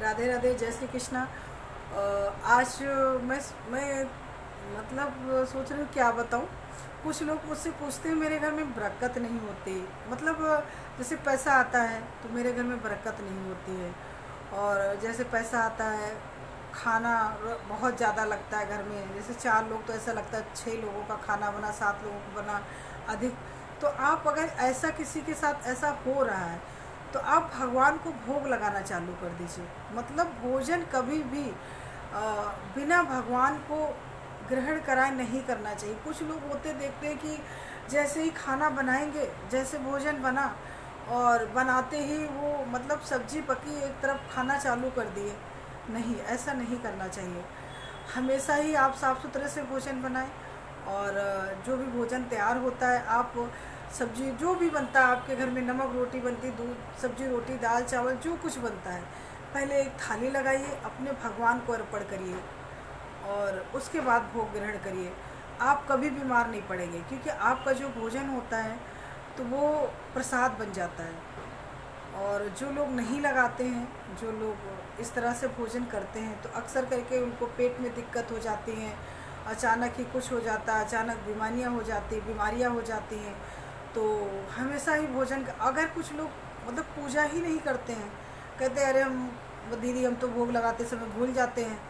राधे राधे, जय श्री कृष्णा। आज मैं मतलब सोच रही हूँ क्या बताऊँ। कुछ लोग मुझसे पूछते हैं मेरे घर में बरकत नहीं होती। मतलब जैसे पैसा आता है तो मेरे घर में बरकत नहीं होती है। और जैसे पैसा आता है, खाना बहुत ज़्यादा लगता है घर में। जैसे 4 लोग तो ऐसा लगता है 6 लोगों का खाना बना, 7 लोगों का बना, अधिक। तो आप अगर ऐसा किसी के साथ ऐसा हो रहा है तो आप भगवान को भोग लगाना चालू कर दीजिए। मतलब भोजन कभी भी बिना भगवान को ग्रहण कराए नहीं करना चाहिए। कुछ लोग होते देखते हैं कि जैसे ही खाना बनाएंगे, जैसे भोजन बना और बनाते ही वो मतलब सब्जी पकी, एक तरफ खाना चालू कर दिए। नहीं, ऐसा नहीं करना चाहिए। हमेशा ही आप साफ़ सुथरे से भोजन बनाएं। और जो भी भोजन तैयार होता है, आप सब्जी जो भी बनता है आपके घर में, नमक रोटी बनती, दूध सब्जी रोटी दाल चावल जो कुछ बनता है, पहले एक थाली लगाइए, अपने भगवान को अर्पण करिए और उसके बाद भोग ग्रहण करिए। आप कभी बीमार नहीं पड़ेंगे, क्योंकि आपका जो भोजन होता है तो वो प्रसाद बन जाता है। और जो लोग नहीं लगाते हैं, जो लोग इस तरह से भोजन करते हैं, तो अक्सर करके उनको पेट में दिक्कत हो जाती हैं। अचानक ही कुछ हो जाता है, अचानक बीमारियां हो जाती हैं। तो हमेशा ही भोजन अगर कुछ लोग मतलब पूजा ही नहीं करते हैं, कहते हैं अरे हम दीदी हम तो भोग लगाते समय भूल जाते हैं।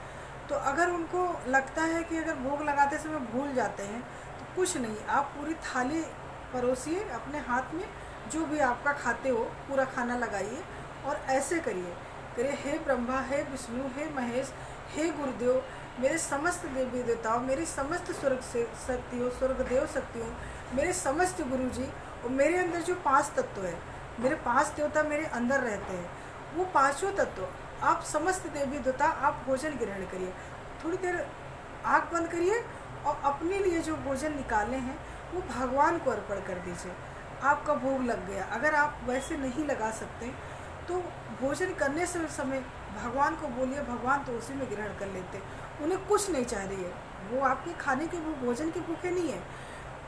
तो अगर उनको लगता है कि अगर भोग लगाते समय भूल जाते हैं तो कुछ नहीं, आप पूरी थाली परोसिए अपने हाथ में, जो भी आपका खाते हो पूरा खाना लगाइए और ऐसे करिए, हे ब्रह्मा, हे विष्णु, हे महेश, हे गुरुदेव, मेरे समस्त देवी देवताओं, मेरी समस्त स्वर्गदेव शक्तियों, मेरे समस्त गुरु जी, और मेरे अंदर जो 5 तत्व है, मेरे 5 देवता मेरे अंदर रहते हैं, वो 5ों तत्व आप समस्त देवी देवता आप भोजन ग्रहण करिए। थोड़ी देर आँख बंद करिए और अपने लिए जो भोजन निकाले हैं वो भगवान को अर्पण कर दीजिए। आपका भोग लग गया। अगर आप वैसे नहीं लगा सकते तो भोजन करने से समय भगवान को बोलिए, भगवान तो उसी में ग्रहण कर लेते। उन्हें कुछ नहीं चाहिए, वो आपके खाने के भोजन के भूखे नहीं है,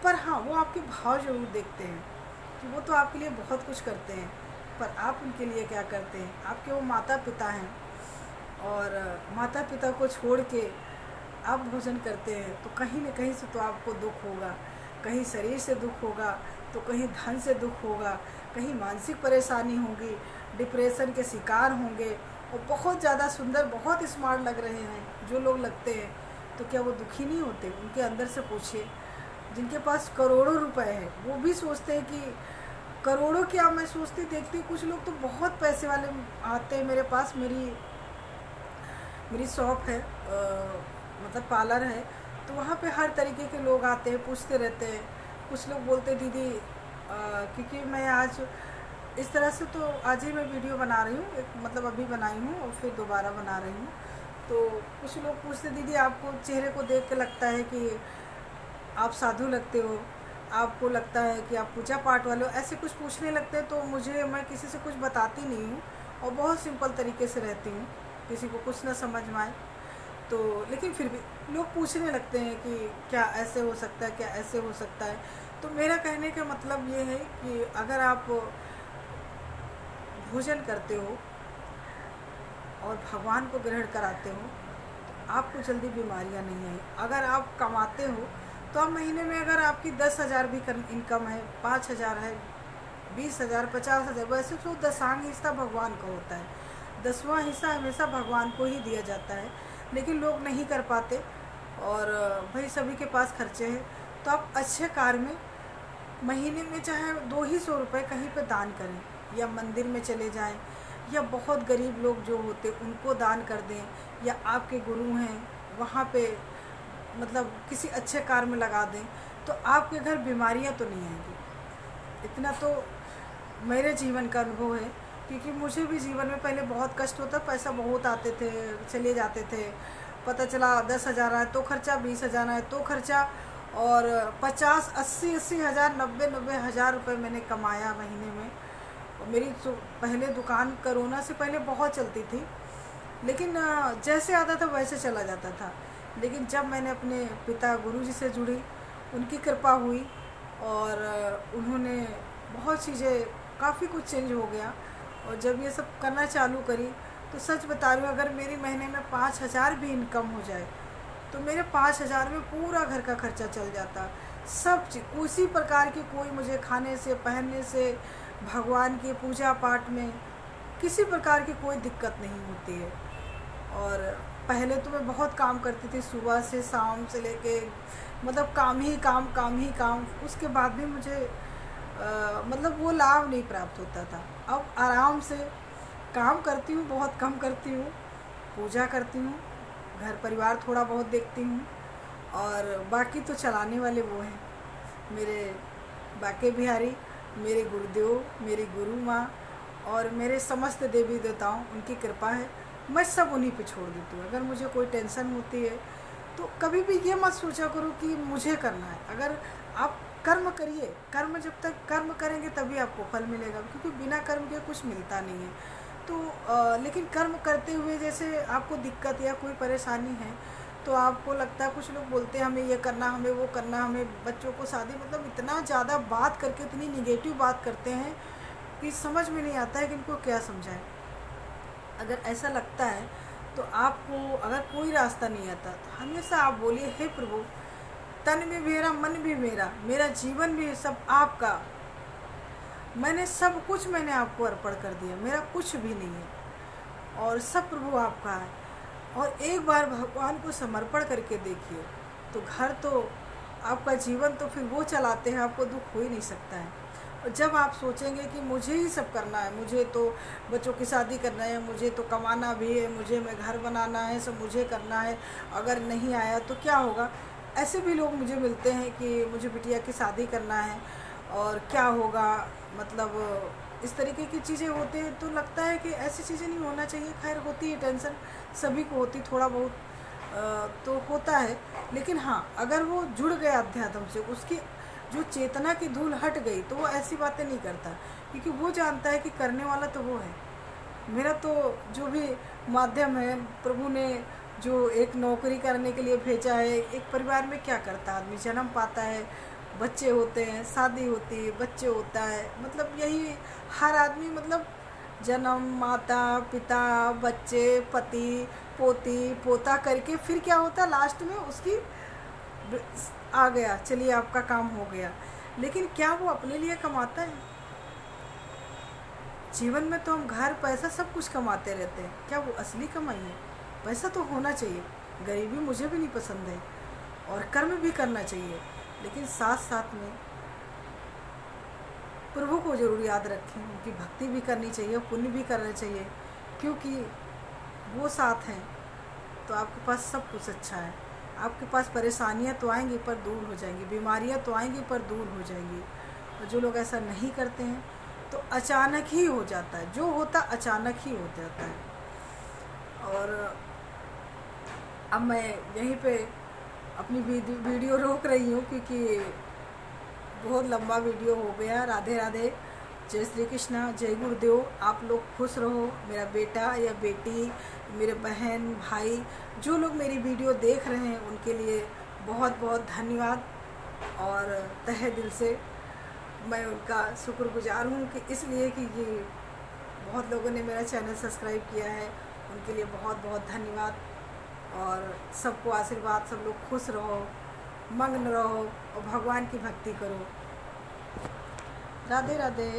पर हाँ वो आपके भाव जरूर देखते हैं कि वो तो आपके लिए बहुत कुछ करते हैं, पर आप उनके लिए क्या करते हैं। आपके वो माता पिता हैं और माता पिता को छोड़ के आप भोजन करते हैं तो कहीं न कहीं से तो आपको दुख होगा। कहीं शरीर से दुख होगा, तो कहीं धन से दुख होगा, कहीं मानसिक परेशानी होगी, डिप्रेशन के शिकार होंगे। और बहुत ज़्यादा सुंदर, बहुत स्मार्ट लग रहे हैं जो लोग लगते हैं, तो क्या वो दुखी नहीं होते? उनके अंदर से पूछिए। जिनके पास करोड़ों रुपए हैं वो भी सोचते हैं कि करोड़ों क्या, मैं सोचती देखती कुछ लोग तो बहुत पैसे वाले आते हैं मेरे पास। मेरी शॉप है, मतलब पार्लर है, तो वहाँ पे हर तरीके के लोग आते हैं, पूछते रहते हैं। कुछ लोग बोलते हैं दीदी, क्योंकि मैं आज इस तरह से तो आज ही मैं वीडियो बना रही हूँ, एक मतलब अभी बनाई हूँ और फिर दोबारा बना रही हूँ। तो कुछ लोग पूछते दीदी आपको चेहरे को देख के लगता है कि आप साधु लगते हो, आपको लगता है कि आप पूजा पाठ वाले हो, ऐसे कुछ पूछने लगते हैं। तो मैं किसी से कुछ बताती नहीं हूँ और बहुत सिंपल तरीके से रहती हूँ, किसी को कुछ ना समझ में आए तो। लेकिन फिर भी लोग पूछने लगते हैं कि क्या ऐसे हो सकता है, क्या ऐसे हो सकता है। तो मेरा कहने का मतलब ये है कि अगर आप भोजन करते हो और भगवान को ग्रहण कराते हो तो आपको जल्दी बीमारियां नहीं आई। अगर आप कमाते हो तो आप महीने में अगर आपकी 10,000 भी इनकम है, 5,000 है, 20,000, 50,000, वैसे तो दशांग हिस्सा भगवान का होता है। 10वां हिस्सा हमेशा भगवान को ही दिया जाता है, लेकिन लोग नहीं कर पाते। और भाई सभी के पास खर्चे हैं, तो आप अच्छे कार्य में महीने में चाहे 200 रुपये कहीं पे दान करें, या मंदिर में चले जाएं, या बहुत गरीब लोग जो होते उनको दान कर दें, या आपके गुरु हैं वहाँ पे मतलब किसी अच्छे कार्य में लगा दें, तो आपके घर बीमारियाँ तो नहीं आएंगी। इतना तो मेरे जीवन का अनुभव है, क्योंकि मुझे भी जीवन में पहले बहुत कष्ट होता, पैसा बहुत आते थे, चले जाते थे। पता चला 10,000 आए तो खर्चा, 20,000 आए तो खर्चा, और 50, 80 हज़ार, 90 हज़ार रुपये मैंने कमाया महीने में। और मेरी पहले दुकान कोरोना से पहले बहुत चलती थी, लेकिन जैसे आता था वैसे चला जाता था। लेकिन जब मैंने अपने पिता गुरुजी से जुड़ी, उनकी कृपा हुई और उन्होंने बहुत चीज़ें, काफ़ी कुछ चेंज हो गया। और जब ये सब करना चालू करी तो सच बता रही हूँ, अगर मेरी महीने में 5,000 भी इनकम हो जाए तो मेरे 5,000 में पूरा घर का खर्चा चल जाता। सब चीज़ उसी प्रकार की, कोई मुझे खाने से, पहनने से, भगवान की पूजा पाठ में किसी प्रकार की कोई दिक्कत नहीं होती है। और पहले तो मैं बहुत काम करती थी, सुबह से शाम से लेके, मतलब काम ही काम, काम ही काम। उसके बाद भी मुझे मतलब वो लाभ नहीं प्राप्त होता था। अब आराम से काम करती हूँ, बहुत कम करती हूँ, पूजा करती हूँ, घर परिवार थोड़ा बहुत देखती हूँ, और बाकी तो चलाने वाले वो हैं मेरे बाके बिहारी, मेरे गुरुदेव, मेरी गुरु माँ और मेरे समस्त देवी देवताओं, उनकी कृपा है। मैं सब उन्हीं पे छोड़ देती हूँ। अगर मुझे कोई टेंशन होती है तो कभी भी ये मत सोचा करो कि मुझे करना है। अगर आप कर्म करिए, कर्म जब तक कर्म करेंगे तभी आपको फल मिलेगा, क्योंकि बिना कर्म के कुछ मिलता नहीं है। तो लेकिन कर्म करते हुए जैसे आपको दिक्कत या कोई परेशानी है तो आपको लगता है, कुछ लोग बोलते हैं हमें ये करना, हमें वो करना, हमें बच्चों को शादी, मतलब इतना ज़्यादा बात करके इतनी निगेटिव बात करते हैं कि समझ में नहीं आता है कि इनको क्या समझाएं। अगर ऐसा लगता है तो आपको, अगर कोई रास्ता नहीं आता तो हमेशा आप बोलिए, हे प्रभु, तन भी मेरा, मन भी मेरा, मेरा जीवन भी सब आपका, मैंने सब कुछ मैंने आपको अर्पण कर दिया, मेरा कुछ भी नहीं है और सब प्रभु आपका है। और एक बार भगवान को समर्पण करके देखिए तो घर तो आपका, जीवन तो फिर वो चलाते हैं, आपको दुख हो ही नहीं सकता है। और जब आप सोचेंगे कि मुझे ही सब करना है, मुझे तो बच्चों की शादी करना है, मुझे तो कमाना भी है, मुझे में घर बनाना है, सब मुझे करना है, अगर नहीं आया तो क्या होगा। ऐसे भी लोग मुझे मिलते हैं कि मुझे बिटिया की शादी करना है और क्या होगा, मतलब इस तरीके की चीज़ें होती हैं। तो लगता है कि ऐसी चीज़ें नहीं होना चाहिए। खैर होती है, टेंशन सभी को होती, थोड़ा बहुत तो होता है। लेकिन हाँ, अगर वो जुड़ गया अध्यात्म से, उसकी जो चेतना की धूल हट गई तो वो ऐसी बातें नहीं करता, क्योंकि वो जानता है कि करने वाला तो वो है। मेरा तो जो भी माध्यम है, प्रभु ने जो एक नौकरी करने के लिए भेजा है। एक परिवार में क्या करता है आदमी, जन्म पाता है, बच्चे होते हैं, शादी होती है, बच्चे होता है, मतलब यही हर आदमी, मतलब जन्म, माता पिता, बच्चे, पति, पोती, पोता करके फिर क्या होता है, लास्ट में उसकी आ गया, चलिए आपका काम हो गया। लेकिन क्या वो अपने लिए कमाता है? जीवन में तो हम घर, पैसा, सब कुछ कमाते रहते हैं, क्या वो असली कमाई है? पैसा तो होना चाहिए, गरीबी मुझे भी नहीं पसंद है, और कर्म भी करना चाहिए, लेकिन साथ साथ में प्रभु को जरूर याद रखें, उनकी भक्ति भी करनी चाहिए, पुण्य भी करना चाहिए, क्योंकि वो साथ हैं तो आपके पास सब कुछ अच्छा है। आपके पास परेशानियां तो आएंगी पर दूर हो जाएंगी, बीमारियां तो आएंगी पर दूर हो जाएंगी। और जो लोग ऐसा नहीं करते हैं तो अचानक ही हो जाता है, जो होता अचानक ही हो जाता है। और अब मैं यहीं पे अपनी वीडियो रोक रही हूँ, क्योंकि बहुत लंबा वीडियो हो गया। राधे राधे, जय श्री कृष्णा, जय गुरुदेव। आप लोग खुश रहो, मेरा बेटा या बेटी, मेरे बहन भाई, जो लोग मेरी वीडियो देख रहे हैं उनके लिए बहुत बहुत धन्यवाद। और तहे दिल से मैं उनका शुक्रगुजार हूँ कि इसलिए कि ये बहुत लोगों ने मेरा चैनल सब्सक्राइब किया है, उनके लिए बहुत बहुत धन्यवाद। और सबको आशीर्वाद, सब लोग खुश रहो, मग्न रहो और भगवान की भक्ति करो। राधे राधे।